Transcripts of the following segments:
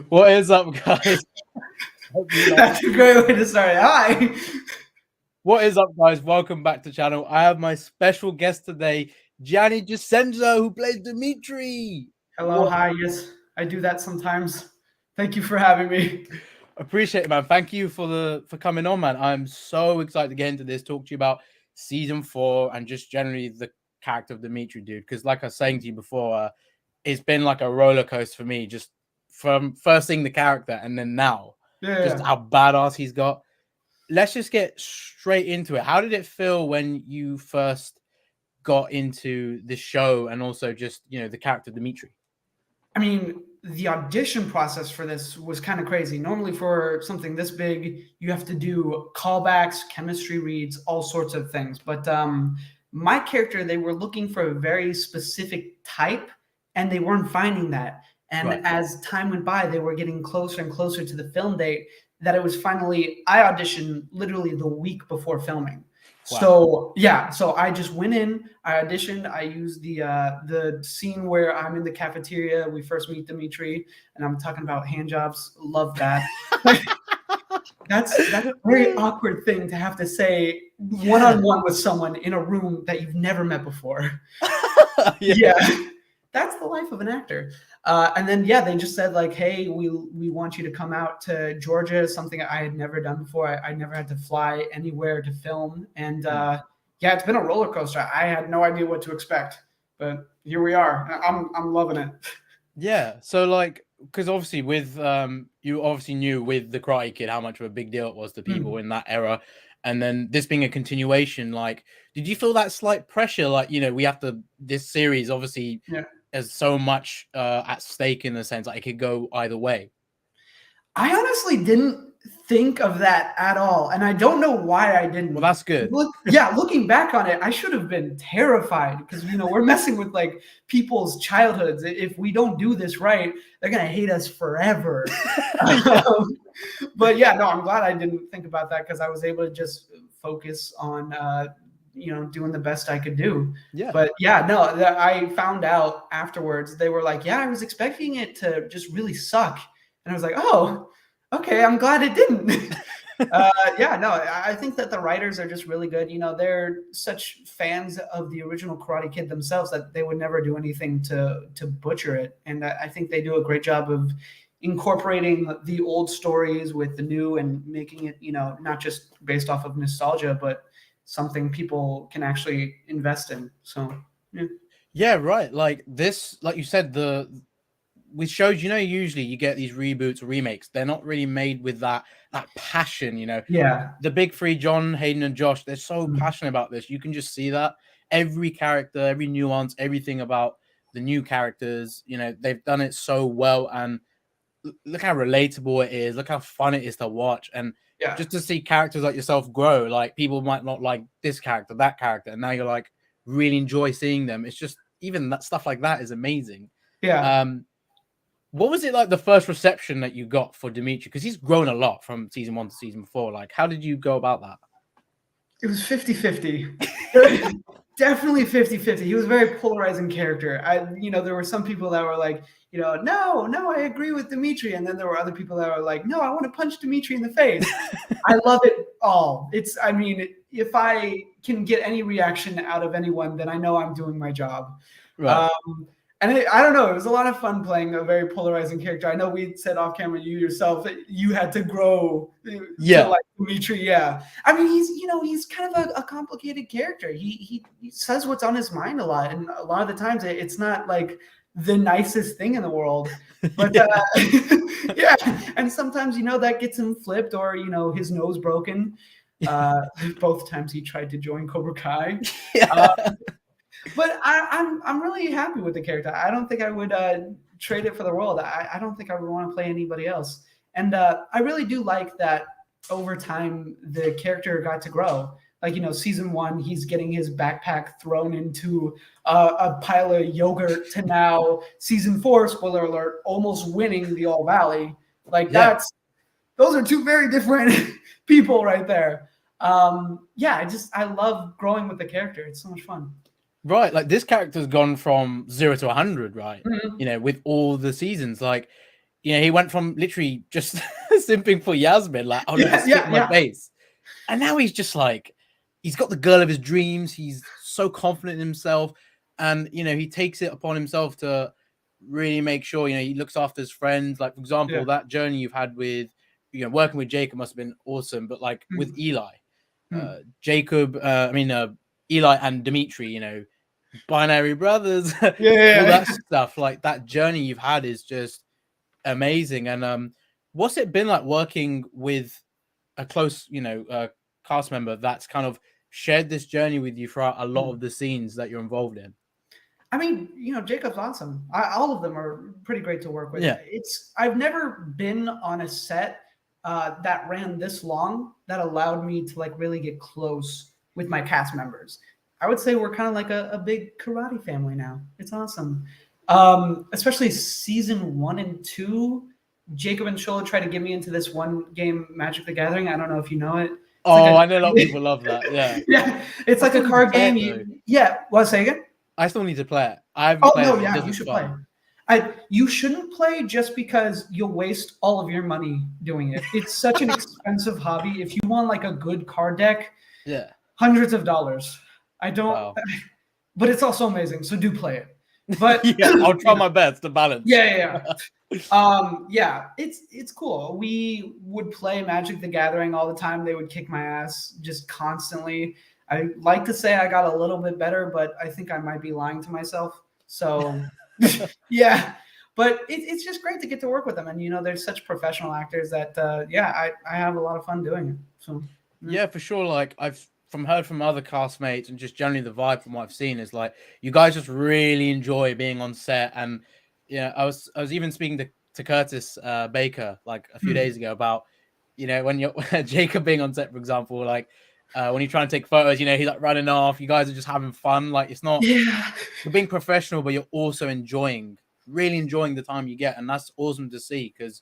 What is up, guys? That's a great way to start it. Hi. What is up, guys? Welcome back to the channel. I have my special guest today, Gianni Decenzo, who plays Demetri. Hello, hi. Yes, I do that sometimes. Thank you for having me. Appreciate it, man. Thank you for coming on, man. I'm so excited to get into this, talk to you about season 4 and just generally the character of Demetri, dude. Because like I was saying to you before, it's been like a roller coaster for me, just from first seeing the character and then now, just how badass he's got. Let's just get straight into it. How did it feel when you first got into the show and also just, you know, the character Demetri? I mean, the audition process for this was kind of crazy. Normally for something this big, you have to do callbacks, chemistry reads, all sorts of things. But my character, they were looking for a very specific type and they weren't finding that. And as time went by, they were getting closer and closer to the film date that it was finally, I auditioned literally the week before filming. Wow. So yeah, so I just went in, I auditioned, I used the scene where I'm in the cafeteria, we first meet Demetri, and I'm talking about hand jobs. Love that. That's a very awkward thing to have to say one-on-one with someone in a room that you've never met before. Yeah. That's the life of an actor. And then, yeah, they just said like, hey, we want you to come out to Georgia, something I had never done before. I never had to fly anywhere to film. And yeah, it's been a roller coaster. I had no idea what to expect, but here we are. I'm loving it. Yeah. So like, because obviously with, you obviously knew with the Karate Kid how much of a big deal it was to people in that era. And then this being a continuation, like, did you feel that slight pressure? Like, you know, we have to, this series obviously has so much at stake in a sense, like it could go either way. I honestly didn't think of that at all. And I don't know why I didn't. Well, that's good. Looking back on it, I should have been terrified because, you know, we're messing with like people's childhoods. If we don't do this right, they're going to hate us forever. But yeah, no, I'm glad I didn't think about that because I was able to just focus on, you know, doing the best I could do. Yeah. But yeah, no, I found out afterwards, they were like, yeah, I was expecting it to just really suck. And I was like, oh, okay, I'm glad it didn't. Yeah, no, I think that the writers are just really good. You know, they're such fans of the original Karate Kid themselves that they would never do anything to butcher it. And I think they do a great job of incorporating the old stories with the new and making it, you know, not just based off of nostalgia, but something people can actually invest in. So, yeah, right. Like this, like you said, with shows, you know, usually you get these reboots or remakes. They're not really made with that passion, you know. Yeah. The big three, John, Hayden, and Josh, they're so passionate about this. You can just see that every character, every nuance, everything about the new characters, you know, they've done it so well. And look how relatable it is. Look how fun it is to watch. And just to see characters like yourself grow, like people might not like this character, that character, and now you're like really enjoy seeing them. It's just even that stuff like that is amazing. Yeah. What was it like the first reception that you got for Demetri? Because he's grown a lot from season 1 to season 4. Like, how did you go about that? It was 50-50. Definitely 50-50. He was a very polarizing character. You know, there were some people that were like, you know, no, I agree with Demetri. And then there were other people that were like, no, I want to punch Demetri in the face. I love it all. I mean, if I can get any reaction out of anyone, then I know I'm doing my job. Right. And I don't know, it was a lot of fun playing a very polarizing character. I know we said off camera, you yourself, that you had to grow to like Demetri. Yeah. I mean, he's kind of a complicated character. He says what's on his mind a lot. And a lot of the times it's not like the nicest thing in the world. But yeah. And sometimes, you know, that gets him flipped or, you know, his nose broken. Both times he tried to join Cobra Kai. But I'm really happy with the character. I don't think I would trade it for the world. I don't think I would want to play anybody else. And I really do like that over time the character got to grow. Like, you know, season 1, he's getting his backpack thrown into a pile of yogurt to now season 4, spoiler alert, almost winning the All Valley. Like those are two very different people right there. Yeah, I love growing with the character. It's so much fun. Right, like this character's gone from 0 to 100, right? You know, with all the seasons, like, he went from literally just simping for Yasmin, like, oh, let me spit my face. And now he's just like, he's got the girl of his dreams. He's so confident in himself. And, he takes it upon himself to really make sure, he looks after his friends. Like, for example, that journey you've had with, working with Jacob must have been awesome. But like with Eli, Jacob, Eli and Demetri, binary brothers, all that stuff. Like that journey you've had is just amazing. And what's it been like working with a close, cast member that's kind of shared this journey with you throughout a lot of the scenes that you're involved in? I mean, Jacob's awesome. All of them are pretty great to work with. Yeah. I've never been on a set that ran this long that allowed me to like really get close with my cast members. I would say we're kind of like a big karate family now. It's awesome. Especially season 1 and 2. Jacob and Shola tried to get me into this one game, Magic the Gathering. I don't know if you know it. I know a lot of people love that. Yeah. Yeah. It's like a card game. What, say again? I still need to play it. I haven't played it. Yeah, you should play. You shouldn't play just because you'll waste all of your money doing it. It's such an expensive hobby. If you want like a good card deck, hundreds of dollars. I don't, but it's also amazing. So do play it. But I'll try my best to balance. It's cool. We would play Magic the Gathering all the time. They would kick my ass just constantly. I like to say I got a little bit better, but I think I might be lying to myself. So but it's just great to get to work with them. And, they're such professional actors that, I have a lot of fun doing it. So, for sure. Like I've heard from other castmates and just generally the vibe from what I've seen is like, you guys just really enjoy being on set. And, I was even speaking to Curtis Baker, like a few days ago about, when you're Jacob being on set, for example, like, when you're trying to take photos, he's like running off. You guys are just having fun. Like it's not you're being professional, but you're also really enjoying the time you get, and that's awesome to see. Because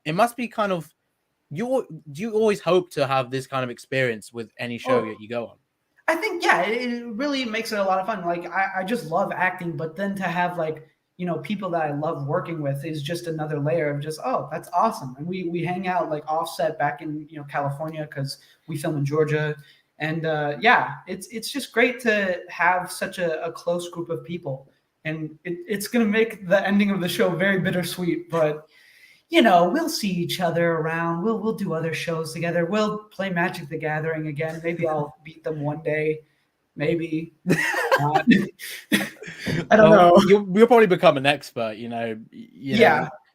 it must be kind of do you always hope to have this kind of experience with any show that you go on? I think it really makes it a lot of fun. Like I just love acting, but then to have like people that I love working with is just another layer of just, that's awesome. And we hang out like offset back in, California because we film in Georgia. And it's just great to have such a close group of people. And it's going to make the ending of the show very bittersweet, but we'll see each other around. We'll do other shows together. We'll play Magic the Gathering again. Maybe I'll beat them one day. Maybe. I don't know. You'll probably become an expert,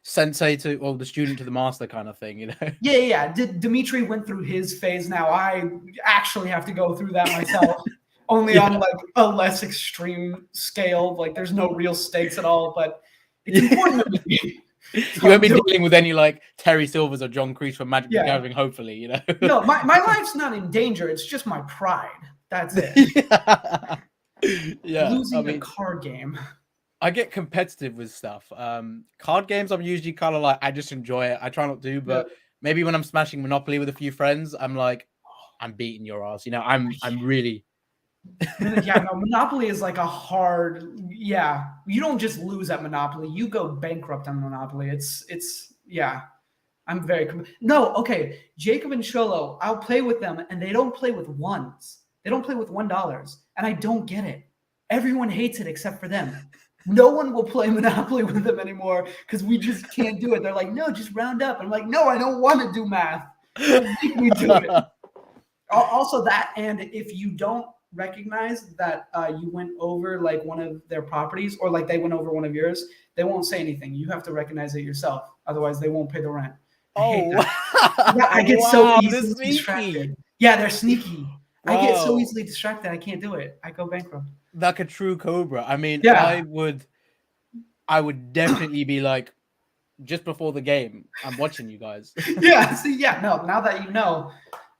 sensei to the student to the master kind of thing, Demetri went through his phase. Now I actually have to go through that myself, only on like a less extreme scale. Like there's no real stakes at all, but it's important to me. You won't be dealing with any like Terry Silvers or John Kreese from Magic the Gathering, hopefully, No, my life's not in danger. It's just my pride. That's it. Losing a card game. I get competitive with stuff. Card games, I'm usually kind of like, I just enjoy it. I try not to, but maybe when I'm smashing Monopoly with a few friends, I'm like, I'm beating your ass. I'm really. Monopoly is like a hard. Yeah, you don't just lose at Monopoly. You go bankrupt on Monopoly. I'm very. Jacob and Sholo, I'll play with them, and they don't play with ones. They don't play with $1, and I don't get it. Everyone hates it except for them. No one will play Monopoly with them anymore because we just can't do it. They're like, no, just round up. I'm like, no, I don't want to do math. Make me do it. Also that, and if you don't recognize that you went over like one of their properties or like they went over one of yours, they won't say anything. You have to recognize it yourself. Otherwise, they won't pay the rent. I get so easily distracted. Yeah, they're sneaky. I get so easily distracted. I can't do it. I go bankrupt. Like a true Cobra. I mean, I would definitely be like, just before the game, I'm watching you guys. Now that you know,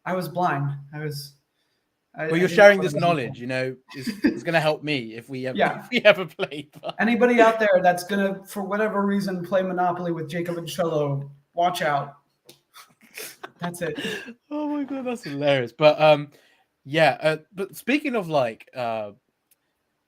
I was blind. Well, you're sharing this knowledge, it's going to help me if we ever play. Anybody out there that's going to, for whatever reason, play Monopoly with Jacob and Sholo, watch out. That's it. Oh my God, that's hilarious. But but speaking of like,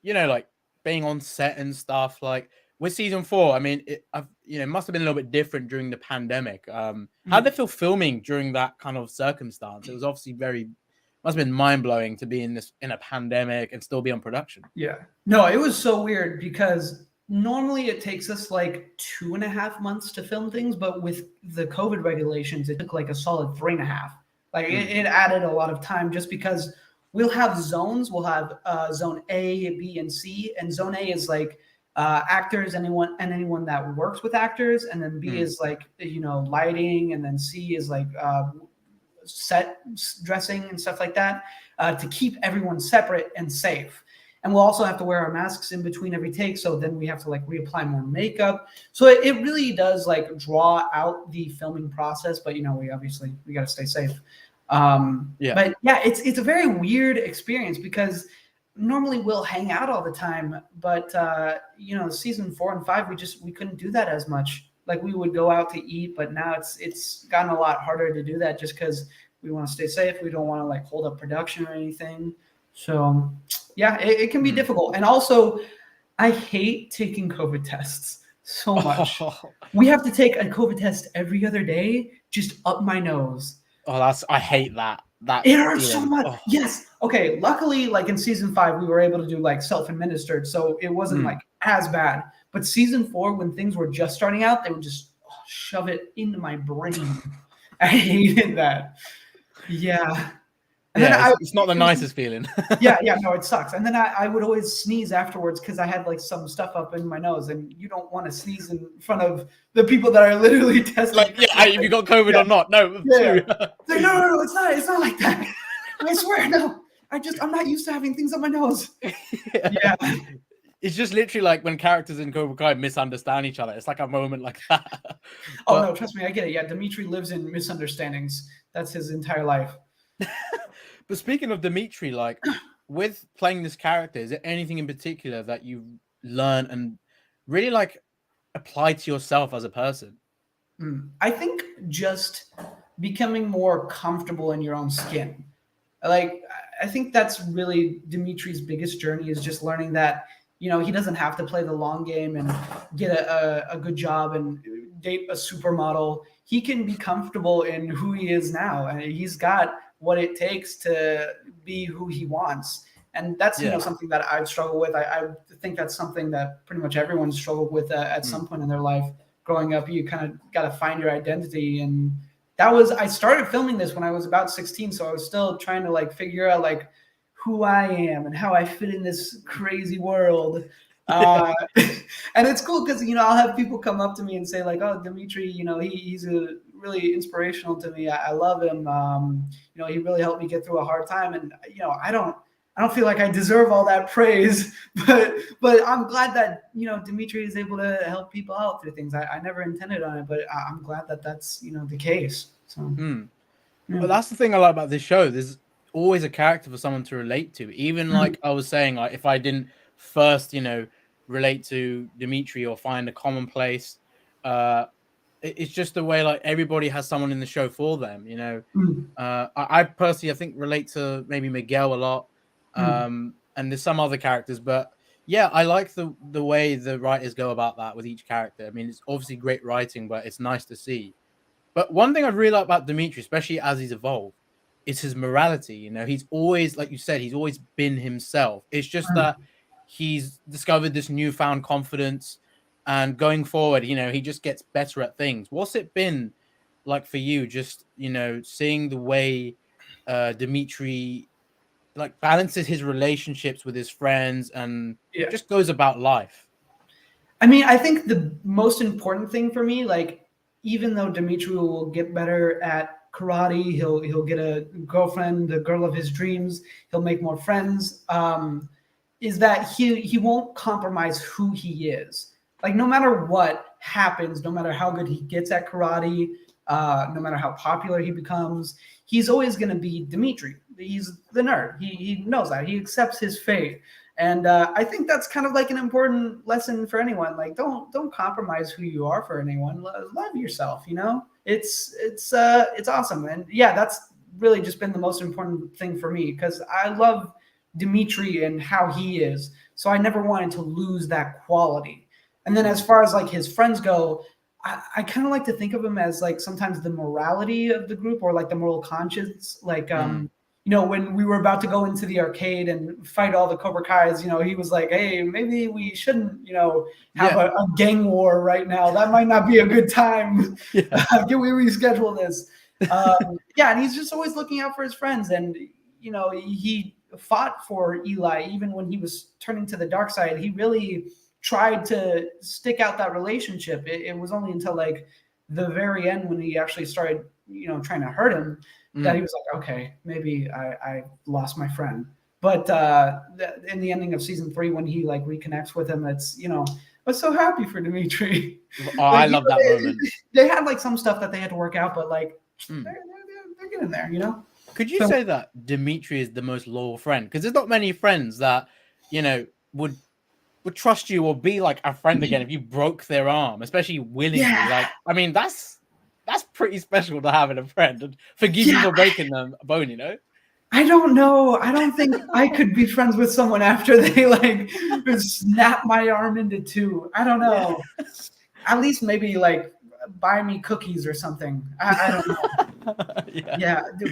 like being on set and stuff, like with season 4, I mean, it must have been a little bit different during the pandemic. How did it feel filming during that kind of circumstance? It was obviously must have been mind blowing to be in a pandemic and still be on production. Yeah. No, it was so weird because normally it takes us like 2.5 months to film things, but with the COVID regulations, it took like a solid 3.5. Like it added a lot of time just because we'll have zones. We'll have zone A, B, and C, and zone A is like actors, anyone that works with actors, and then B is like lighting, and then C is like set dressing and stuff like that, to keep everyone separate and safe. And we'll also have to wear our masks in between every take, so then we have to like reapply more makeup. So it really does like draw out the filming process, but we got to stay safe. But yeah, it's a very weird experience because normally we'll hang out all the time, but season 4 and 5 we couldn't do that as much. Like we would go out to eat, but now it's gotten a lot harder to do that just because we want to stay safe. We don't want to like hold up production or anything. So yeah, it can be difficult. And also, I hate taking COVID tests so much. We have to take a COVID test every other day, just up my nose. I hate that. It hurts so much. Oh. Yes. Okay. Luckily, like in season 5, we were able to do like self-administered, so it wasn't like as bad. But season 4, when things were just starting out, they would just shove it into my brain. I hated that. Yeah. And then it's not the nicest feeling. No, it sucks. And then I would always sneeze afterwards because I had like some stuff up in my nose, and you don't want to sneeze in front of the people that are literally testing. Like, if you got COVID or not. No. Like, no, it's not like that. I swear, no. I'm not used to having things on my nose. Yeah. It's just literally like when characters in Cobra Kai misunderstand each other. It's like a moment like that. No, trust me, I get it. Yeah, Demetri lives in misunderstandings. That's his entire life. But speaking of Demetri, like with playing this character, is there anything in particular that you learn and really like apply to yourself as a person? I think just becoming more comfortable in your own skin. Like, I think that's really Demetri's biggest journey, is just learning that, he doesn't have to play the long game and get a good job and date a supermodel. He can be comfortable in who he is now, and he's got what it takes to be who he wants. And that's something that I've struggled with. I think that's something that pretty much everyone's struggled with at some point in their life. Growing up, you kind of got to find your identity, and I started filming this when I was about 16, so I was still trying to like figure out like who I am and how I fit in this crazy world. And it's cool because I'll have people come up to me and say like, "Oh, Demetri, he's really inspirational to me. I love him. He really helped me get through a hard time." And I don't feel like I deserve all that praise, but I'm glad that Demetri is able to help people out through things. I never intended on it, but I'm glad that that's the case. So, But that's the thing I like about this show. There's always a character for someone to relate to. Even like I was saying, like if I didn't first, relate to Demetri or find a common place, it's just the way like everybody has someone in the show for them. I personally, I think, relate to maybe Miguel a lot. And there's some other characters, but yeah, I like the way the writers go about that with each character. I mean, it's obviously great writing, but it's nice to see. But one thing I really like about Demetri, especially as he's evolved, is his morality. He's always, like you said, he's always been himself. It's just that he's discovered this newfound confidence, and going forward, he just gets better at things. What's it been like for you, just, seeing the way Demetri like balances his relationships with his friends and just goes about life? I mean, I think the most important thing for me, like, even though Demetri will get better at karate, he'll get a girlfriend, the girl of his dreams, he'll make more friends, is that he won't compromise who he is. Like, no matter what happens, no matter how good he gets at karate, no matter how popular he becomes, he's always going to be Demetri. He's the nerd. He knows that. He accepts his fate. And I think that's kind of like an important lesson for anyone. Like, don't compromise who you are for anyone. Love yourself, It's awesome. And yeah, that's really just been the most important thing for me, because I love Demetri and how he is. So I never wanted to lose that quality. And then as far as like his friends go, I kind of like to think of him as like sometimes the morality of the group, or like the moral conscience. Like, you know, when we were about to go into the arcade and fight all the Cobra Kais, you know, he was like, hey, maybe we shouldn't, you know, have a gang war right now. That might not be a good time. Can we reschedule this? And he's just always looking out for his friends. And, you know, he fought for Eli even when he was turning to the dark side. He really tried to stick out that relationship. It was only until like the very end when he actually started, you know, trying to hurt him that he was like, okay, maybe I lost my friend. But in the ending of season 3, when he like reconnects with him, it's, you know, I was so happy for Demetri. Oh, like, I love that moment. They had like some stuff that they had to work out, but like they're getting there, you know? Could you say that Demetri is the most loyal friend? Because there's not many friends that, you know, would trust you or be like a friend again if you broke their arm, especially willingly. Like, I mean, that's pretty special to have in a friend, and forgive you for breaking them a bone, you know? I don't know. I don't think I could be friends with someone after they like snap my arm into 2. I don't know. At least maybe like buy me cookies or something. I don't know.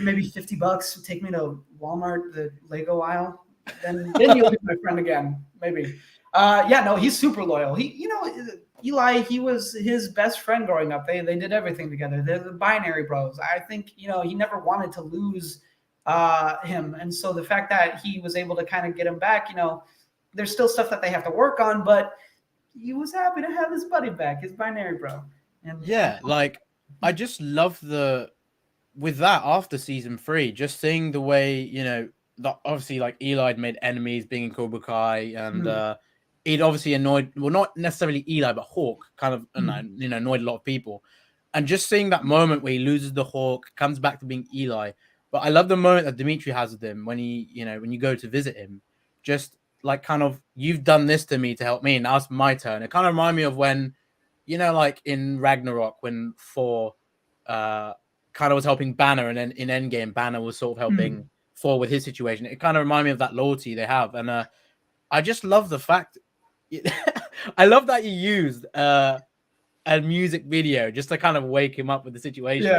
Maybe $50. Take me to Walmart, the Lego aisle. Then you'll be my friend again. Maybe. No, he's super loyal. He, you know, Eli, he was his best friend growing up. They did everything together. They're the binary bros. I think, you know, he never wanted to lose him. And so the fact that he was able to kind of get him back, you know, there's still stuff that they have to work on, but he was happy to have his buddy back, his binary bro. And like I just love with that after season 3, just seeing the way, you know, that obviously like Eli had made enemies being in Cobra Kai, and he'd obviously annoyed, well, not necessarily Eli, but Hawk kind of, you know, annoyed a lot of people. And just seeing that moment where he loses the Hawk, comes back to being Eli. But I love the moment that Demetri has with him when he, you know, when you go to visit him, just like kind of, you've done this to me to help me, and now it's my turn. It kind of reminds me of when, you know, like in Ragnarok, when Thor kind of was helping Banner, and then in Endgame, Banner was sort of helping Thor with his situation. It kind of reminded me of that loyalty they have. And I just love the fact, I love that you used a music video just to kind of wake him up with the situation.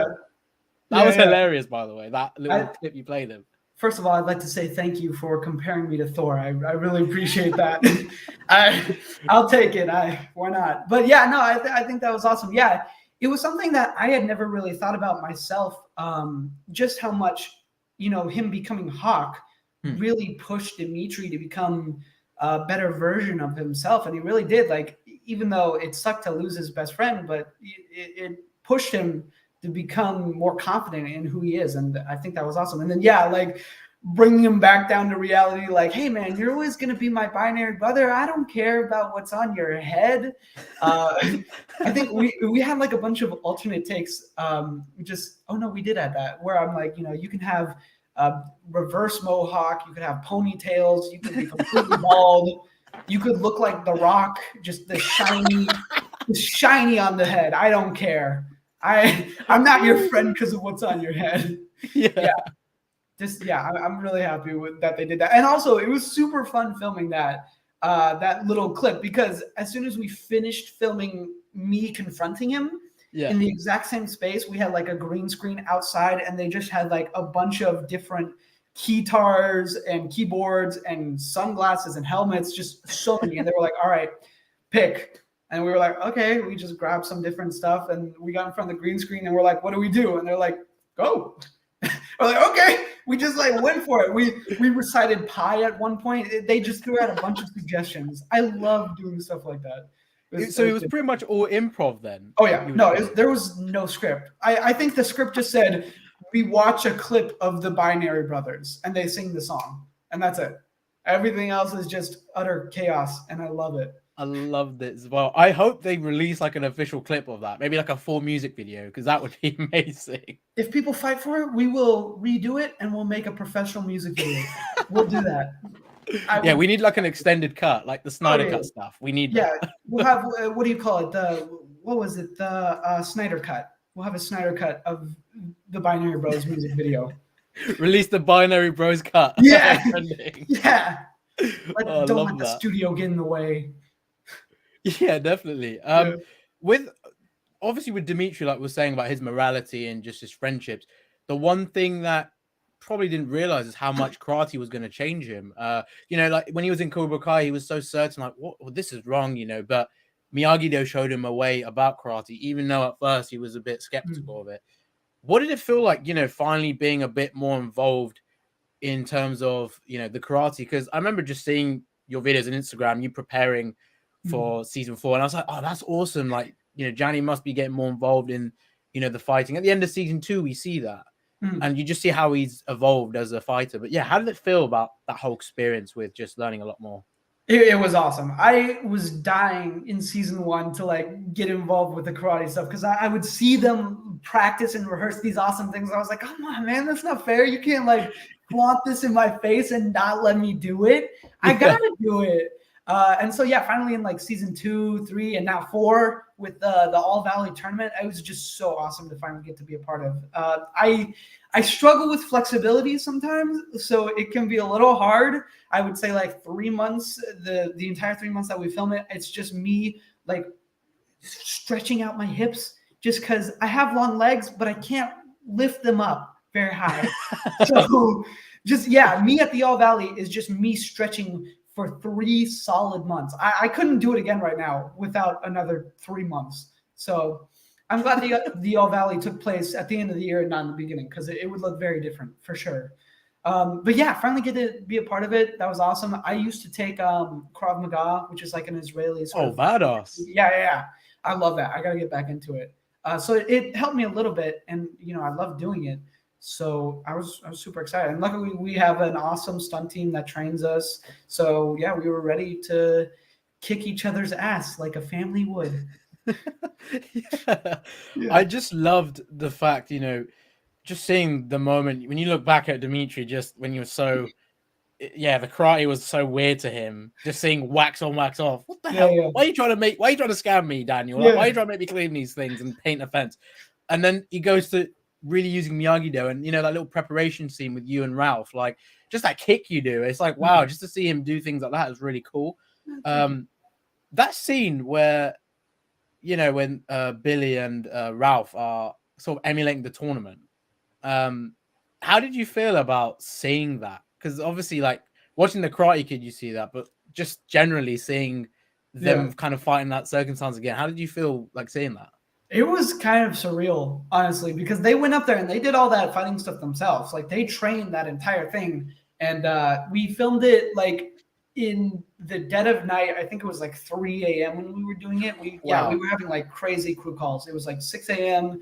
That was hilarious, by the way, that little clip you played him. First of all, I'd like to say thank you for comparing me to Thor. I really appreciate that. I'll take it. Why not? But yeah, no, I think that was awesome. Yeah, it was something that I had never really thought about myself. Just how much, you know, him becoming Hawk really pushed Demetri to become a better version of himself, and he really did. Like, even though it sucked to lose his best friend, but it pushed him to become more confident in who he is. And I think that was awesome. And then, like bringing him back down to reality, like, hey man, you're always going to be my binary brother. I don't care about what's on your head. I think we had like a bunch of alternate takes. We did add that, where I'm like, you know, you can have reverse mohawk, you could have ponytails, you could be completely bald, you could look like The Rock, just the shiny on the head. I don't care. I'm not your friend because of what's on your head. I'm really happy with that they did that. And also, it was super fun filming that little clip, because as soon as we finished filming me confronting him in the exact same space, we had like a green screen outside, and they just had like a bunch of different guitars and keyboards and sunglasses and helmets, just so many. And they were like, all right, pick. And we were like, okay, we just grabbed some different stuff, and we got in front of the green screen, and we're like, what do we do? And they're like, go. We're like, okay. We just like went for it. We recited Pi at one point. They just threw out a bunch of suggestions. I love doing stuff like that. It was pretty much all improv then? Oh yeah, no, there was no script. I think the script just said, we watch a clip of the Binary Brothers and they sing the song, and that's it. Everything else is just utter chaos, and I love it. I loved it as well. I hope they release like an official clip of that, maybe like a full music video, because that would be amazing. If people fight for it, we will redo it and we'll make a professional music video. We'll do that. We need like an extended cut, like the Snyder Cut stuff. We need that. We'll have what do you call it? The Snyder Cut. We'll have a Snyder Cut of the Binary Bros music video. Release the Binary Bros cut. Yeah. Don't let the studio get in the way. Yeah, definitely. Yeah. With obviously with Demetri, like we're saying about his morality and just his friendships, the one thing that probably didn't realize is how much karate was going to change him. Like when he was in Cobra Kai, he was so certain, like, what, well, this is wrong, but Miyagi-Do showed him a way about karate, even though at first he was a bit skeptical of it. What did it feel like, finally being a bit more involved in terms of, the karate? Because I remember just seeing your videos on Instagram, you preparing for season 4, and I was like, oh, that's awesome. Like, Gianni must be getting more involved in, the fighting. At the end of season 2, we see that. And you just see how he's evolved as a fighter. But yeah, how did it feel about that whole experience with just learning a lot more? It was awesome. I was dying in season 1 to like get involved with the karate stuff because I would see them practice and rehearse these awesome things. I was like, come on, man, that's not fair. You can't like flaunt this in my face and not let me do it. I gotta do it. And so yeah, finally in like season 2, 3, and now 4 with the All Valley tournament, it was just so awesome to finally get to be a part of. I struggle with flexibility sometimes, so it can be a little hard. I would say like 3 months, the entire 3 months that we film it, it's just me like stretching out my hips just because I have long legs, but I can't lift them up very high. So just, yeah, me at the All Valley is just me stretching for 3 solid months. I couldn't do it again right now without another 3 months. So I'm glad the All Valley took place at the end of the year and not in the beginning because it would look very different for sure. But yeah, finally get to be a part of it. That was awesome. I used to take Krav Maga, which is like an Israeli sort of. Badass. Yeah. I love that. I got to get back into it. So it helped me a little bit, and I love doing it. So I was super excited. And luckily we have an awesome stunt team that trains us. So yeah, we were ready to kick each other's ass like a family would. Yeah. I just loved the fact, just seeing the moment when you look back at Demetri, just when you were so, the karate was so weird to him. Just seeing wax on, wax off. What the hell? Yeah. Why are you trying to scam me, Daniel? Like, why are you trying to make me clean these things and paint a fence? And then he goes to really using Miyagi-Do, and that little preparation scene with you and Ralph, like just that kick you do. It's like, wow, just to see him do things like that is really cool. That scene where, when Billy and Ralph are sort of emulating the tournament. How did you feel about seeing that? Because obviously, like watching the Karate Kid, you see that, but just generally seeing them kind of fighting that circumstance again, how did you feel like seeing that? It was kind of surreal, honestly, because they went up there and they did all that fighting stuff themselves. Like they trained that entire thing, and we filmed it like in the dead of night. I think it was like 3 a.m. when we were doing it. We were having like crazy crew calls. It was like 6 p.m.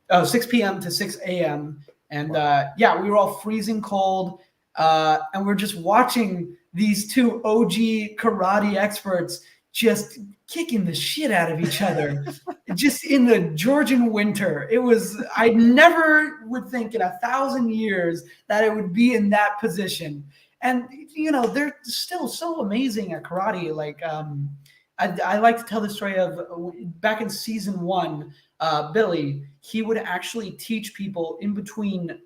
to 6 a.m. And we were all freezing cold, and we're just watching these 2 OG karate experts just kicking the shit out of each other just in the Georgian winter. It was, I never would think in 1,000 years that it would be in that position. And, they're still so amazing at karate. Like, I like to tell the story of back in season 1, Billy, he would actually teach people in between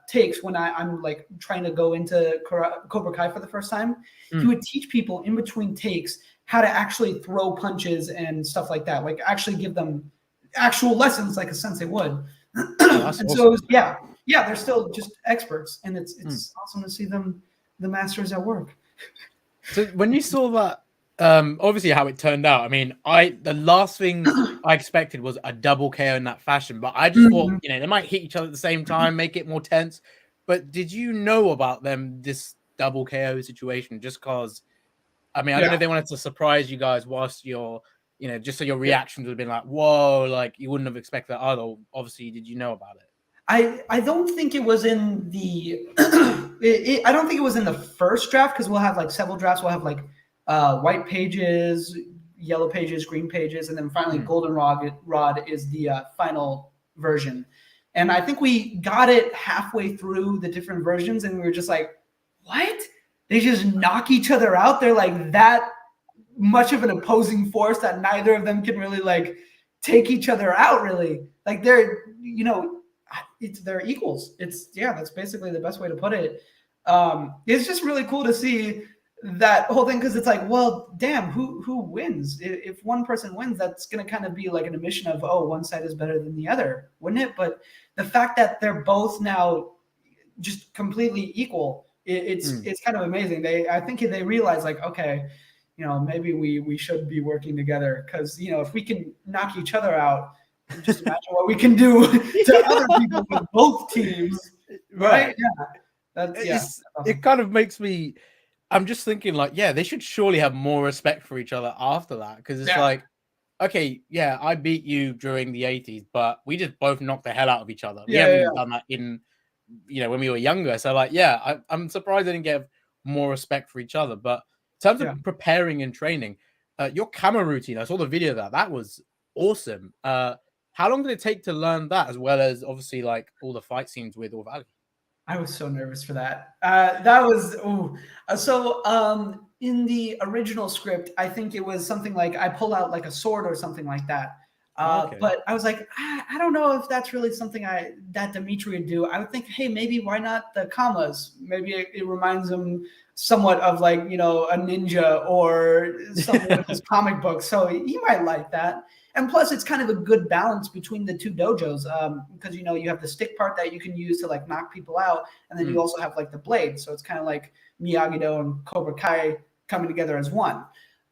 takes when I'm like trying to go into Cobra Kai for the first time. He would teach people in between takes how to actually throw punches and stuff like that. Like actually give them actual lessons like a sensei would. And awesome. So they're still just experts, and it's awesome to see the masters at work. So when you saw that, obviously how it turned out, I mean, the last thing I expected was a double KO in that fashion, but I just thought, they might hit each other at the same time, make it more tense. But did you know about this double KO situation? Just because, I mean, I don't know if they wanted to surprise you guys whilst you're, just so your reactions would have been like, whoa, like you wouldn't have expected that either. Obviously, did you know about it? I don't think it was in the I don't think it was in the first draft, because we'll have like several drafts. We'll have like white pages, yellow pages, green pages, and then finally golden rod is the final version. And I think we got it halfway through the different versions, and we were just like, what? They just knock each other out. They're like that much of an opposing force that neither of them can really like take each other out, really. Like they're, they're equals. That's basically the best way to put it. It's just really cool to see that whole thing, because it's like, well, damn, who wins? If one person wins, that's going to kind of be like an admission of, oh, one side is better than the other, wouldn't it? But the fact that they're both now just completely equal, it's kind of amazing. I think they realize, like, okay, maybe we should be working together, because if we can knock each other out, just imagine what we can do to other people with both teams, right? It kind of makes me. I'm just thinking, like, yeah, they should surely have more respect for each other after that, because it's like, okay, yeah, I beat you during the 80s, but we just both knocked the hell out of each other. We haven't done that in, when we were younger. So, like, yeah, I'm surprised they didn't get more respect for each other. But in terms of preparing and training, your camera routine, I saw the video of that was awesome. How long did it take to learn that, as well as obviously like all the fight scenes with Orvali? I was so nervous for that. That was in the original script, I think it was something like I pull out like a sword or something like that. But I was like, I don't know if that's really something that Demetri would do. I would think, hey, maybe why not the commas? Maybe it reminds him somewhat of, like, a ninja or something with his comic book. So he might like that. And plus, it's kind of a good balance between the two dojos, because you have the stick part that you can use to like knock people out, and then you also have like the blade. So it's kind of like Miyagi-Do and Cobra Kai coming together as one.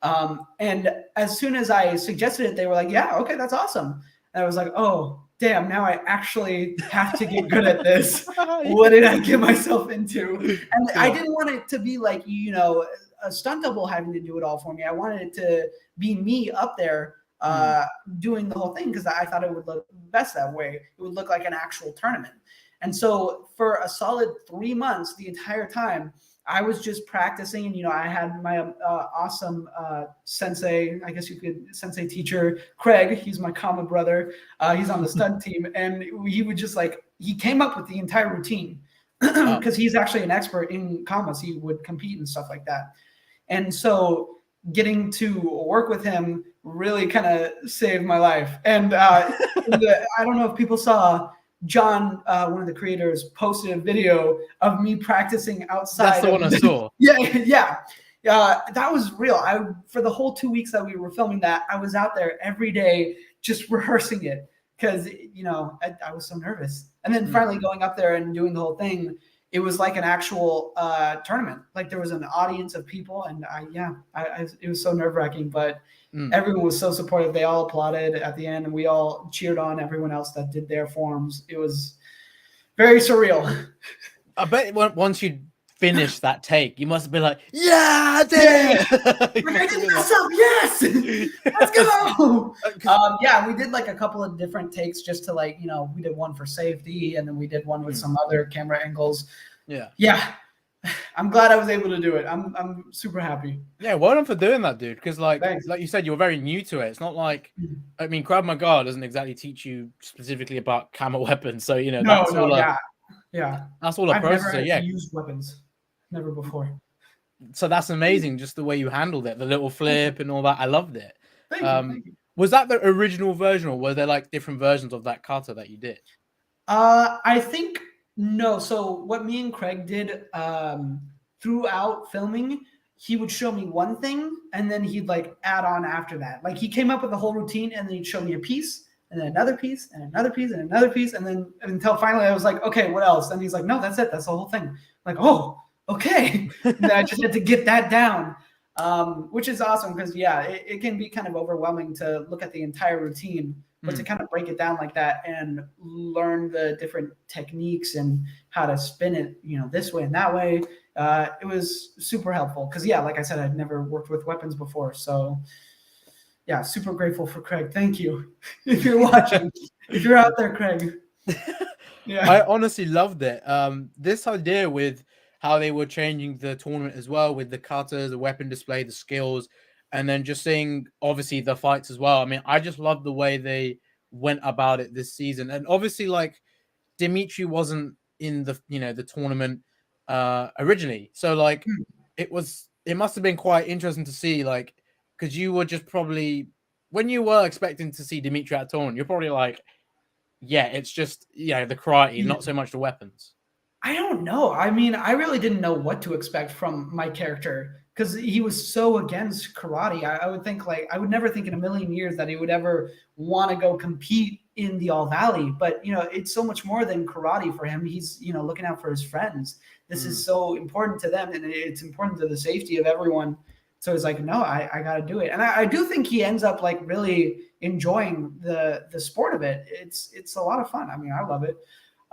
And as soon as I suggested it, they were like, "Yeah, okay, that's awesome." And I was like, "Oh, damn! Now I actually have to get good at this. What did I get myself into?" And I didn't want it to be like a stunt double having to do it all for me. I wanted it to be me up there doing the whole thing, because I thought it would look best that way. It would look like an actual tournament. And so for a solid 3 months, the entire time, I was just practicing. And I had my awesome sensei, I guess you could sensei teacher, Craig. He's my common brother. He's on the stunt team, and he would just he came up with the entire routine, because he's actually an expert in commas. He would compete and stuff like that. And so getting to work with him really kind of saved my life. And I don't know if people saw, John, one of the creators, posted a video of me practicing outside. That's the one I saw. Yeah. That was real. For the whole 2 weeks that we were filming that, I was out there every day just rehearsing it, because I was so nervous. And then finally going up there and doing the whole thing, it was like an actual tournament. Like, there was an audience of people, and it was so nerve-wracking, but everyone was so supportive. They all applauded at the end, and we all cheered on everyone else that did their forms. It was very surreal. I bet once you finish that take, you must have been like, "Yeah, I did it!" I did mess up. Yes, let's go. We did like a couple of different takes just to we did one for safety, and then we did one with some other camera angles. Yeah. I'm glad I was able to do it. I'm super happy. Yeah, well done for doing that, dude. Because like you said, you're very new to it. It's not like, I mean, Krav Maga doesn't exactly teach you specifically about camera weapons. So that's all a process. I've never used weapons. Never before. So that's amazing, just the way you handled it, the little flip and all that. I loved it. Thank you. Was that the original version, or were there like different versions of that kata that you did? I think no. So what me and Craig did throughout filming, he would show me one thing, and then he'd add on after that. Like, he came up with the whole routine, and then he'd show me a piece, and then another piece, and another piece, and another piece, and then until finally I was like, okay, what else? And he's like, no, that's it. That's the whole thing. I'm like, oh, okay. And then I just had to get that down, which is awesome, because it can be kind of overwhelming to look at the entire routine, but to kind of break it down like that and learn the different techniques and how to spin it, this way and that way, it was super helpful. Because like I said, I'd never worked with weapons before, so super grateful for Craig. Thank you. If you're watching, if you're out there, Craig. I honestly loved it. This idea with how they were changing the tournament as well, with the kata, the weapon display, the skills, and then just seeing obviously the fights as well. I mean, I just love the way they went about it this season. And obviously, like, Demetri wasn't in the the tournament originally, so like it must have been quite interesting to see, like, because you were just probably, when you were expecting to see Demetri at a tournament, you're probably like, yeah, it's just the karate, not so much the weapons. I don't know. I mean, I really didn't know what to expect from my character, because he was so against karate. I would think like I would never think in a million years that he would ever want to go compete in the All Valley. But it's so much more than karate for him. He's looking out for his friends. This is so important to them, and it's important to the safety of everyone. So it's like, no, I got to do it. And I do think he ends up like really enjoying the sport of it. It's a lot of fun. I mean, I love it.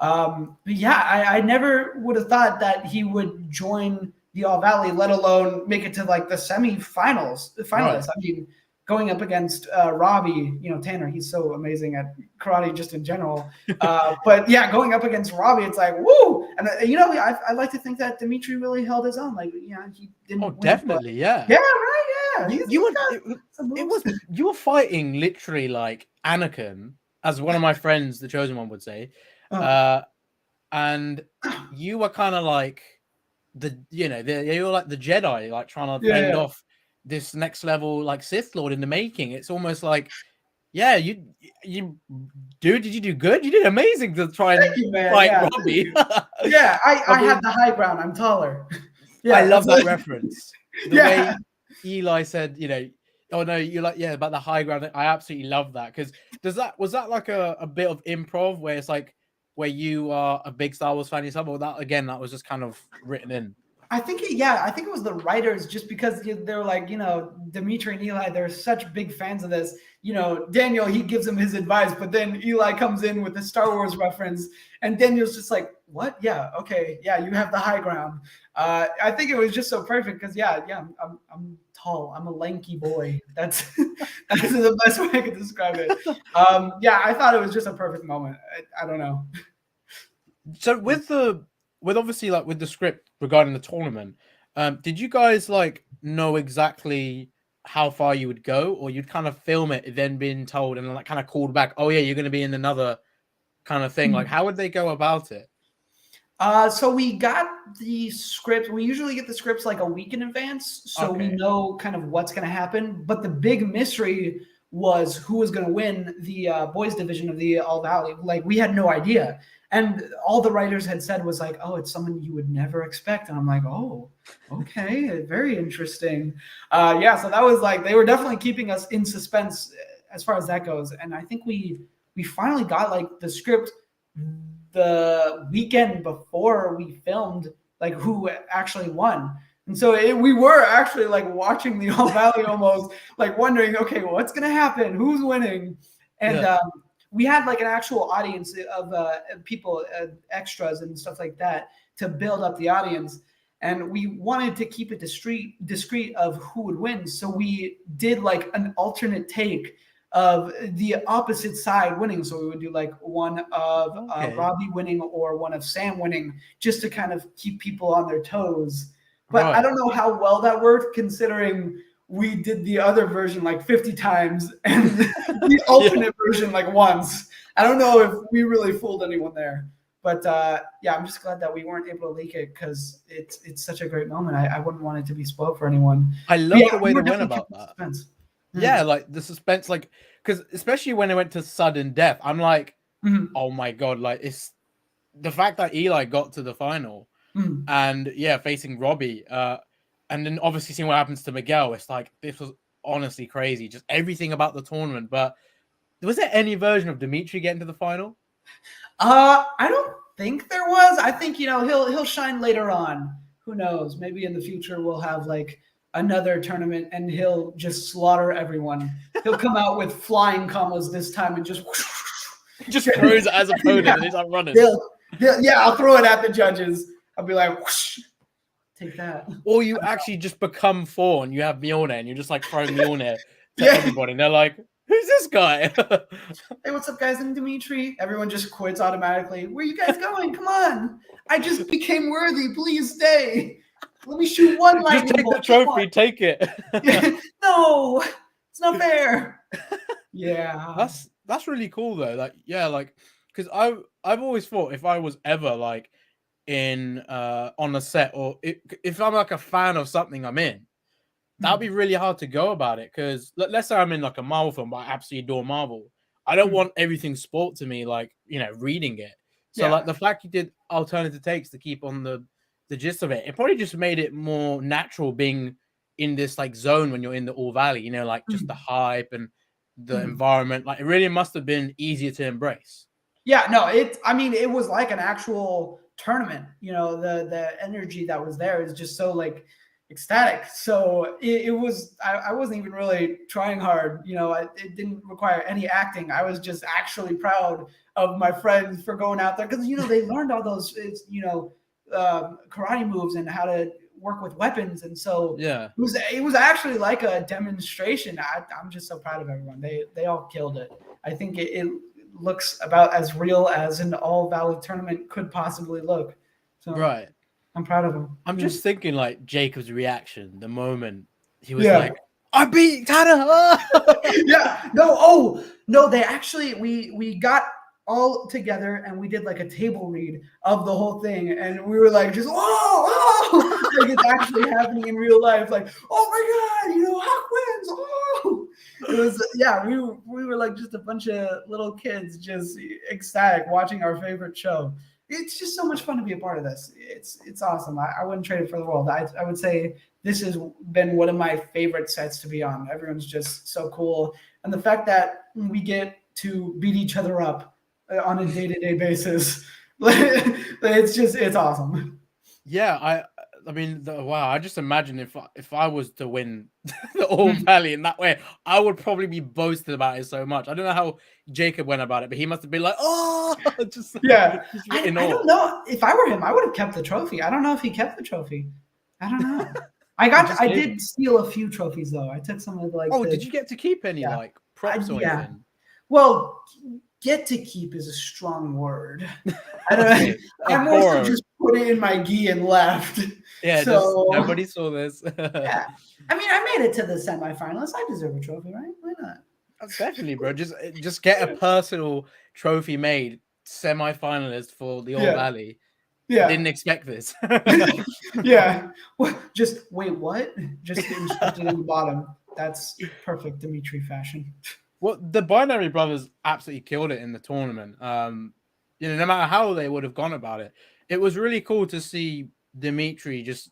But yeah, I never would have thought that he would join the All Valley, let alone make it to like the semifinals, the finalists. Right. I mean, going up against Robbie, Tanner, he's so amazing at karate just in general. But yeah, going up against Robbie, it's like, woo! And I like to think that Demetri really held his own. Like, he didn't. Oh, definitely, yeah. Yeah, right, yeah. You were fighting literally like Anakin, as one of my friends, the Chosen One, would say. And you were kind of like you were like the Jedi, like trying to fend off this next level like Sith Lord in the making. It's almost like, yeah, you dude, did you do good? You did amazing to try and fight Robbie. Yeah, I had the high ground. I'm taller. Yeah, I love that reference. The way Eli said, oh no, you're like, yeah, about the high ground. I absolutely love that. Because was that like a bit of improv where it's like, where you are a big Star Wars fan yourself, or that was just kind of written in? I think it was the writers, just because they're like, Demetri and Eli, they're such big fans of this. Daniel, he gives him his advice, but then Eli comes in with the Star Wars reference, and Daniel's just like, what? Yeah, okay, yeah, you have the high ground. I think it was just so perfect because I'm tall, I'm a lanky boy. That's the best way I could describe it. I thought it was just a perfect moment. I don't know. So with obviously like with the script regarding the tournament, did you guys like know exactly how far you would go, or you'd kind of film it, then being told and like kind of called back, oh yeah, you're going to be in another kind of thing? Like, how would they go about it? So we got the script. We usually get the scripts like a week in advance, so we know kind of what's going to happen. But the big mystery was who was going to win the boys division of the All Valley. Like, we had no idea. And all the writers had said was like, oh, it's someone you would never expect. And I'm like, oh, okay, very interesting. So that was like, they were definitely keeping us in suspense as far as that goes. And I think we finally got like the script the weekend before we filmed, like who actually won. And so we were actually like watching the All Valley almost, like wondering, okay, what's going to happen? Who's winning? And we had like an actual audience of people, extras and stuff like that to build up the audience. And we wanted to keep it discreet of who would win. So we did like an alternate take of the opposite side winning. So we would do like one of Robbie winning or one of Sam winning, just to kind of keep people on their toes. But I don't know how well that worked, considering we did the other version like 50 times and the alternate version like once. I don't know if we really fooled anyone there. But I'm just glad that we weren't able to leak it, because it's such a great moment. I wouldn't want it to be spoiled for anyone. I love the way they went about that. Suspense. Yeah, like the suspense, like, because especially when it went to sudden death, I'm like, oh my god, like, it's the fact that Eli got to the final and facing Robbie, and then obviously seeing what happens to Miguel. It's like, this was honestly crazy, just everything about the tournament. But was there any version of Demetri getting to the final? I don't think there was. I think he'll shine later on. Who knows? Maybe in the future we'll have like another tournament and he'll just slaughter everyone. He'll come out with flying combos this time and just throws it as opponent and he's like running. I'll throw it at the judges. I'll be like, whoosh, take that. Or you actually just become Thorn. You have Mjolnir and you're just like throwing Mjolnir to everybody. And they're like, who's this guy? Hey, what's up, guys? I'm Demetri. Everyone just quits automatically. Where are you guys going? Come on. I just became worthy. Please stay. Let me shoot one lightning bolt. Just take the trophy. Take it. No, it's not fair. Yeah. That's really cool though. Like, because I've always thought if I was ever like in on a set, or if I'm like a fan of something I'm in, that'd be really hard to go about it. Because let's say I'm in like a Marvel film, but I absolutely adore Marvel. I don't want everything spoiled to me, like, reading it. So like the fact you did alternative takes to keep on the gist of it, it probably just made it more natural being in this like zone when you're in the All Valley, you know, like just the hype and the Mm. environment. Like it really must have been easier to embrace. Yeah, no, I mean, it was like an actual tournament. You know, the energy that was there is just so like ecstatic. So it was. I wasn't even really trying hard. You know, it didn't require any acting. I was just actually proud of my friends for going out there because you know they learned all those karate moves and how to work with weapons, and so Yeah. it was actually like a demonstration. I'm just so proud of everyone. They all killed it. I think it looks about as real as an All Valley tournament could possibly look. So Right. I'm proud of him. I'm just thinking like Jacob's reaction the moment he was Yeah. like, I beat Tanner. Yeah. No. Oh no. They actually we got all together and we did like a table read of the whole thing, and we were like just like it's actually happening in real life. Like, oh my god, you know, Hawk wins. Oh, it was we were like just a bunch of little kids just ecstatic watching our favorite show. It's just so much fun to be a part of this. It's awesome. I wouldn't trade it for the world. I would say this has been one of my favorite sets to be on. Everyone's just so cool, and the fact that we get to beat each other up on a day-to-day basis, it's awesome. Yeah, I mean, wow! I just imagine if I was to win the All Valley in that way, I would probably be boasted about it so much. I don't know how Jacob went about it, but he must have been like, "Oh, just yeah." just I don't know. If I were him, I would have kept the trophy. I don't know if he kept the trophy. I don't know. I did steal a few trophies though. I took some of like. Oh, did you get to keep any like props or anything? Well, get to keep is a strong word. I don't know. I mostly just put it in my gi and left. Yeah, so nobody saw this. Yeah, I mean, I made it to the semifinalists. I deserve a trophy, right? Why not? Definitely, bro. Just get a personal trophy made, semi-finalist for the All Valley. Yeah, didn't expect this. Yeah, just wait, what? Just instructed in the bottom. That's perfect Demetri fashion. Well, the Binary Brothers absolutely killed it in the tournament. You know, no matter how they would have gone about it, it was really cool to see Demetri just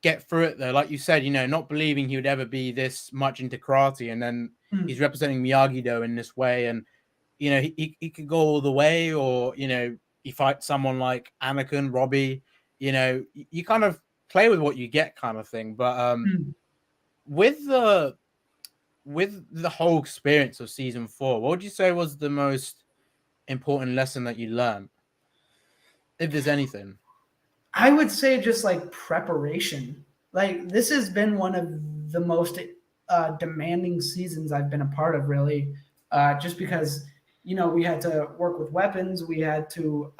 get through it. Though, like you said, you know, not believing he would ever be this much into karate, and then he's representing Miyagi-Do in this way, and you know, he could go all the way, or you know, he fights someone like Anakin, Robbie. You know, you kind of play with what you get, kind of thing. But with the whole experience of season 4, what would you say was the most important lesson that you learned, if there's anything? I would say just like preparation. Like this has been one of the most demanding seasons I've been a part of, really, just because you know we had to work with weapons, we had to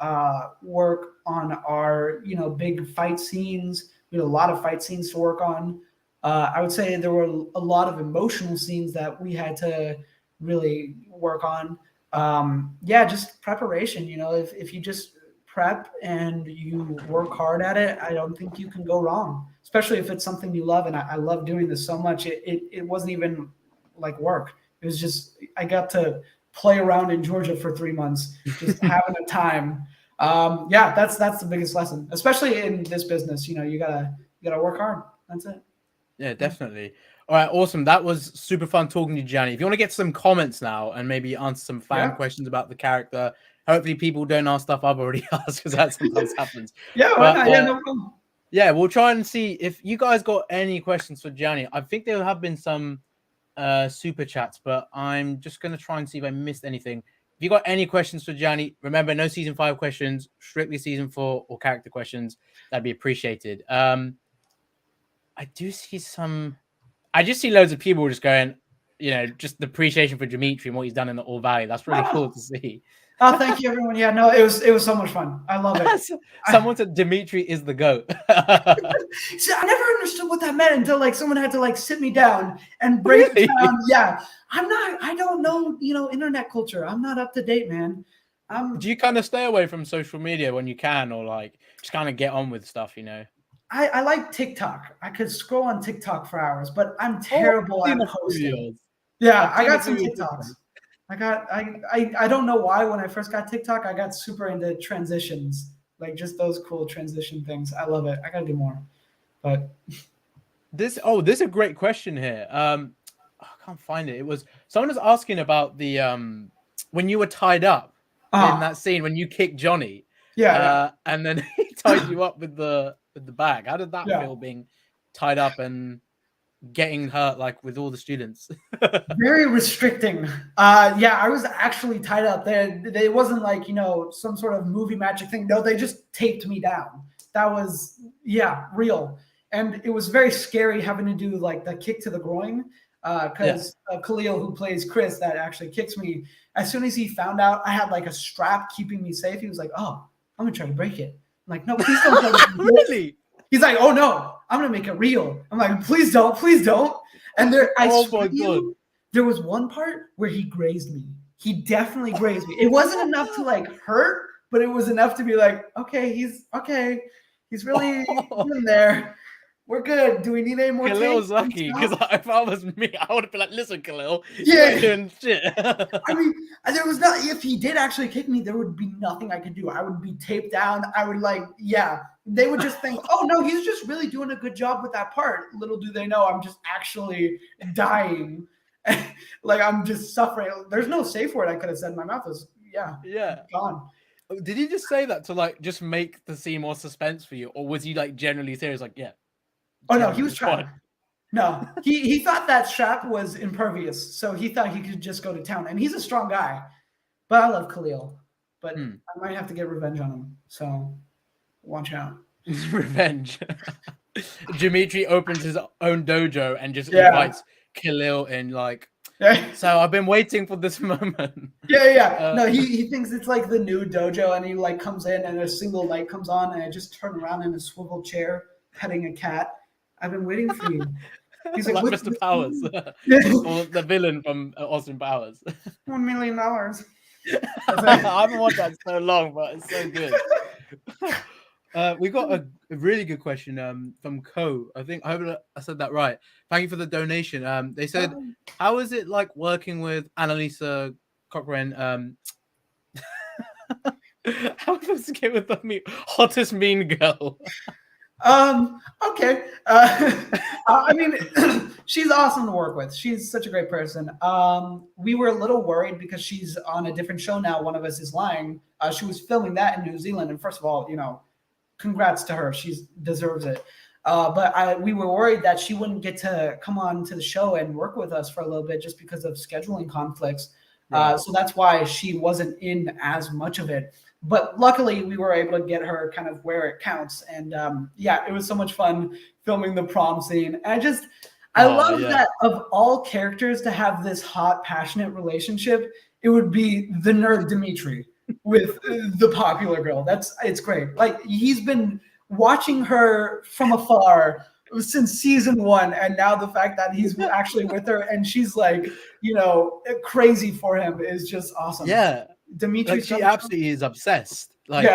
work on our big fight scenes. We had a lot of fight scenes to work on. I would say there were a lot of emotional scenes that we had to really work on. Yeah, just preparation. You know, if you just prep and you work hard at it, I don't think you can go wrong, especially if it's something you love. And I love doing this so much. It wasn't even like work. It was just, I got to play around in Georgia for 3 months, just having a time. Yeah, that's the biggest lesson, especially in this business. You know, you gotta work hard. That's it. Yeah, definitely. All right, awesome. That was super fun talking to you, Gianni. If you want to get some comments now and maybe answer some fan questions about the character, hopefully people don't ask stuff I've already asked, because that sometimes happens. Yeah, why not? Yeah, no problem. Yeah, we'll try and see if you guys got any questions for Gianni. I think there have been some super chats, but I'm just going to try and see if I missed anything. If you got any questions for Gianni, remember, no season 5 questions, strictly season 4 or character questions. That'd be appreciated. I do see some. I just see loads of people just going, you know, just the appreciation for Demetri and what he's done in the All Valley. That's really cool to see. Oh, thank you, everyone. Yeah, no, it was so much fun. I love it. Someone said Demetri is the GOAT. See, I never understood what that meant until like someone had to like sit me down and break it down. Yeah, I don't know, internet culture. I'm not up to date, man. Do you kind of stay away from social media when you can, or like just kind of get on with stuff, you know? I like TikTok. I could scroll on TikTok for hours, but I'm terrible at posting. Yeah, I got some TikToks. I don't know why when I first got TikTok, I got super into transitions, like just those cool transition things. I love it. I gotta do more. But This is a great question here. I can't find it. It was someone was asking about the when you were tied up in that scene when you kicked Johnny. Yeah. And then he tied you up with the bag. How did that feel, being tied up and getting hurt like with all the students? Very restricting. Yeah, I was actually tied up there. It wasn't like, some sort of movie magic thing. No, they just taped me down. That was, real. And it was very scary having to do like the kick to the groin. Because Khalil, who plays Chris, that actually kicks me, as soon as he found out I had like a strap keeping me safe, he was like, "Oh, I'm gonna try to break it." I'm like, "No, please don't." Really? He's like, "Oh no, I'm gonna make it real." I'm like, "Please don't, please don't." And I swear to you, there was one part where he grazed me. He definitely grazed me. It wasn't enough to like hurt, but it was enough to be like, okay, he's okay. He's really in there. We're good. Do we need any more? Khalil's lucky, because if I was me, I would have been like, "Listen, Khalil, you're not doing shit." I mean, there was not. If he did actually kick me, there would be nothing I could do. I would be taped down. I would they would just think, "Oh no, he's just really doing a good job with that part." Little do they know, I'm just actually dying. Like I'm just suffering. There's no safe word I could have said. My mouth was gone. Did he just say that to like just make the scene more suspense for you, or was he like generally serious? Like, yeah. Oh no, he was trying. No, he thought that strap was impervious, so he thought he could just go to town. And he's a strong guy, but I love Khalil. But I might have to get revenge on him. So watch out. Revenge. Demetri opens his own dojo and just invites Khalil in, like, so I've been waiting for this moment. No, he thinks it's like the new dojo, and he like comes in and a single light comes on, and I just turn around in a swivel chair petting a cat. I've been waiting for you. He's like Mr. Powers, or the villain from Austin Powers. $1 million. I haven't watched that in so long, but it's so good. We got a really good question from Co. I hope I said that right. Thank you for the donation. They said, how is it like working with Annalisa Cochran? How am I supposed to get with the hottest mean girl? Okay. I mean, she's awesome to work with. She's such a great person. We were a little worried because she's on a different show now. One of Us Is Lying. She was filming that in New Zealand. And first of all, congrats to her. She deserves it. But we were worried that she wouldn't get to come on to the show and work with us for a little bit just because of scheduling conflicts. Right. So that's why she wasn't in as much of it. But luckily, we were able to get her kind of where it counts. And it was so much fun filming the prom scene. And I love that of all characters to have this hot, passionate relationship, it would be the nerd Demetri with the popular girl. It's great. Like, he's been watching her from afar since season 1, and now the fact that he's actually with her and she's like, crazy for him is just awesome. Yeah. Demetri, like, she absolutely is obsessed. Like,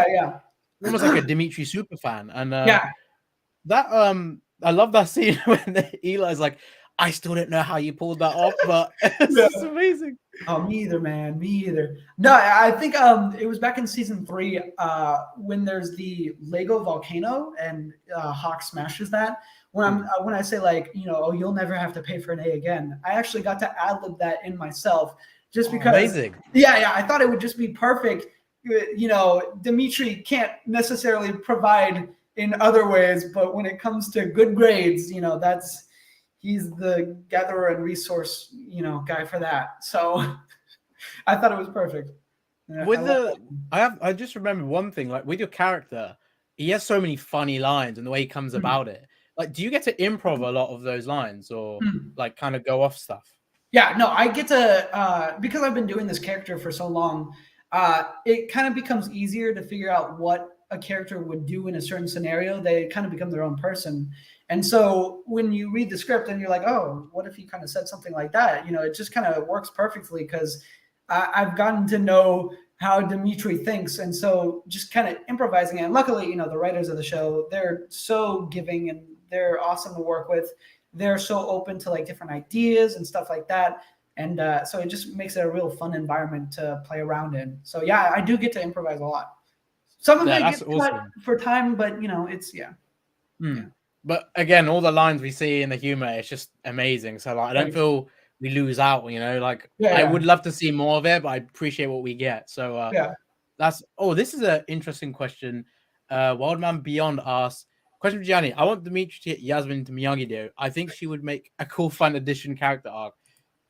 almost like a Demetri super fan. And that I love that scene when Eli's like, I still don't know how you pulled that off, but it's just amazing. Oh, me either, man. Me either. No, I think it was back in season 3 when there's the Lego volcano and Hawk smashes that. When I say like, you'll never have to pay for an A again. I actually got to ad-lib that in myself. Just because, amazing. I thought it would just be perfect. Demetri can't necessarily provide in other ways, but when it comes to good grades, he's the gatherer and resource, guy for that. So I thought it was perfect. I just remember one thing, like with your character, he has so many funny lines and the way he comes about it. Like, do you get to improv a lot of those lines or like kind of go off stuff? Yeah, no, I get to, because I've been doing this character for so long, it kind of becomes easier to figure out what a character would do in a certain scenario. They kind of become their own person. And so when you read the script and you're like, oh, what if he kind of said something like that? It just kind of works perfectly because I've gotten to know how Demetri thinks. And so just kind of improvising it. And luckily, the writers of the show, they're so giving and they're awesome to work with. They're so open to like different ideas and stuff like that. And so it just makes it a real fun environment to play around in. So yeah, I do get to improvise a lot. Some of it gets cut for time, but it's. But again, all the lines we see in the humor, it's just amazing. So like, I don't Thanks. feel we lose out. You know, like Yeah, I yeah. would love to see more of it, but I appreciate what we get. So Yeah. that's this is an interesting question. Wildman Beyond asks, question for Gianni. I want Demetri to get Yasmin to Miyagi-Do. I think she would make a cool fun addition character arc.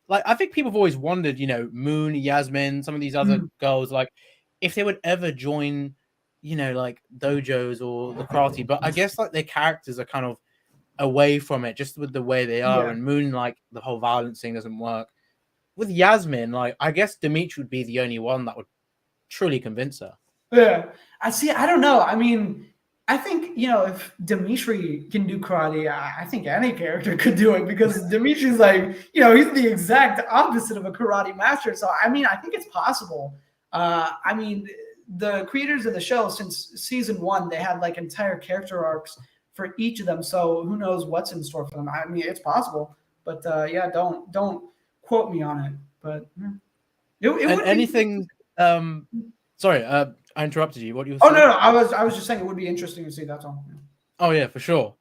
Like I think people have always wondered, you know, Moon, Yasmin, some of these other girls, like if they would ever join, you know, like dojos or the karate. But I guess like their characters are kind of away from it just with the way they are. Yeah. And Moon, like the whole violence thing doesn't work. With Yasmin, like I guess Demetri would be the only one that would truly convince her. Yeah. I see. I don't know. I mean, I think, you know, if Demetri can do karate, I think any character could do it because Demetri's like, you know, he's the exact opposite of a karate master. So, I mean, I think it's possible. I mean, the creators of the show, since season 1, they had like entire character arcs for each of them. So who knows what's in store for them? I mean, it's possible, but yeah, don't quote me on it. But it And would anything, sorry, I interrupted you. What you? Oh no, I was just saying it would be interesting to see. That's all. Oh yeah, for sure.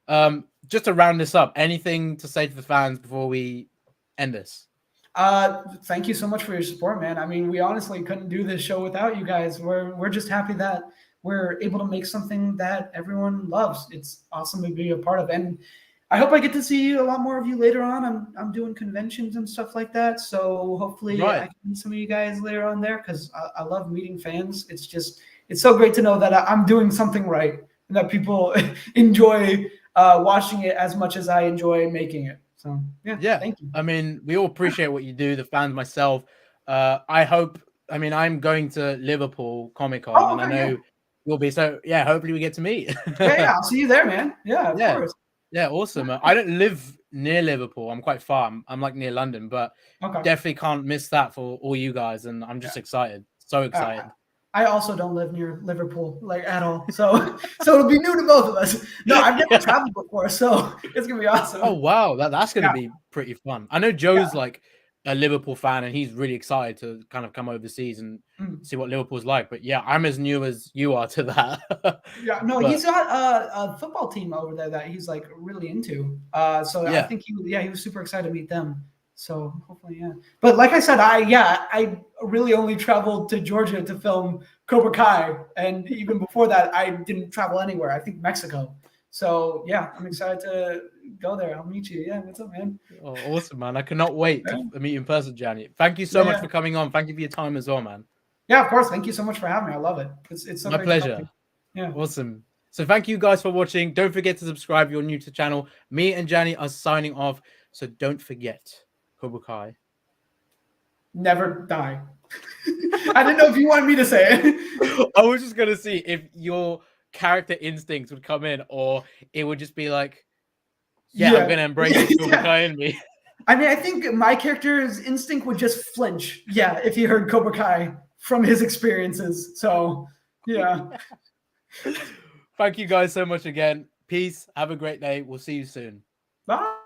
Just to round this up, anything to say to the fans before we end this? Thank you so much for your support, man. I mean, we honestly couldn't do this show without you guys. We're just happy that we're able to make something that everyone loves. It's awesome to be a part of, and I hope I get to see a lot more of you later on. I'm doing conventions and stuff like that, so hopefully I can meet some of you guys later on there because I love meeting fans. It's so great to know that I'm doing something right and that people enjoy watching it as much as I enjoy making it. So yeah, thank you. I mean, we all appreciate what you do, the fans, myself. I hope. I mean, I'm going to Liverpool Comic Con, and I know you'll be. So yeah, hopefully we get to meet. yeah, I'll see you there, man. Yeah, of course. Yeah, awesome. I don't live near Liverpool. I'm quite far. I'm like near London, but definitely can't miss that for all you guys. And I'm just excited. So excited. I also don't live near Liverpool, like at all. So it'll be new to both of us. No, I've never traveled before, so it's gonna be awesome. Oh wow, that's gonna be pretty fun. I know Joe's like a Liverpool fan, and he's really excited to kind of come overseas and see what Liverpool's like. But yeah, I'm as new as you are to that. He's got a football team over there that he's like really into. So I think he was super excited to meet them. So hopefully, yeah. But like I said, I really only traveled to Georgia to film Cobra Kai, and even before that, I didn't travel anywhere. I think Mexico. So yeah, I'm excited to go there. I'll meet you. Yeah, what's up, man? Oh, awesome, man! I cannot wait to meet you in person, Gianni. Thank you so much for coming on. Thank you for your time as well, man. Yeah, of course. Thank you so much for having me. I love it. It's so my pleasure. Yeah, awesome. So thank you guys for watching. Don't forget to subscribe if you're new to the channel. Me and Gianni are signing off. So don't forget. Cobra Kai. Never die. I didn't know if you wanted me to say it. I was just going to see if your character instincts would come in or it would just be like, I'm going to embrace the Cobra Kai in me. I mean, I think my character's instinct would just flinch. Yeah, if he heard Cobra Kai from his experiences. So, yeah. Thank you guys so much again. Peace. Have a great day. We'll see you soon. Bye.